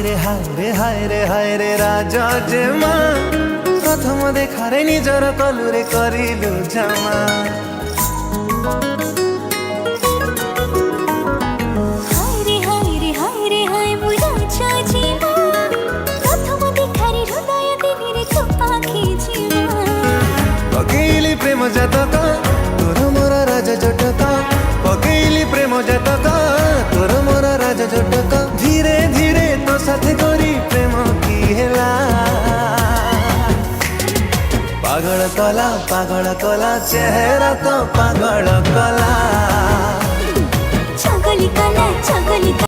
हाय रे राजा जे मा प्रथम देखारे निजर कलुरे करिलु जमा। हाय बुझा जी मा प्रथम देखारे हृदय दिने तो पाखी जीवा। पकेइली प्रेम जतक तोर मोर राजा जटक, पकेइली प्रेम जतक तोर मोर राजा जटक। धीरे धीरे तो साथे करी प्रेम की हेला, पागल कला चेहरा तो पागल कला। छगली कला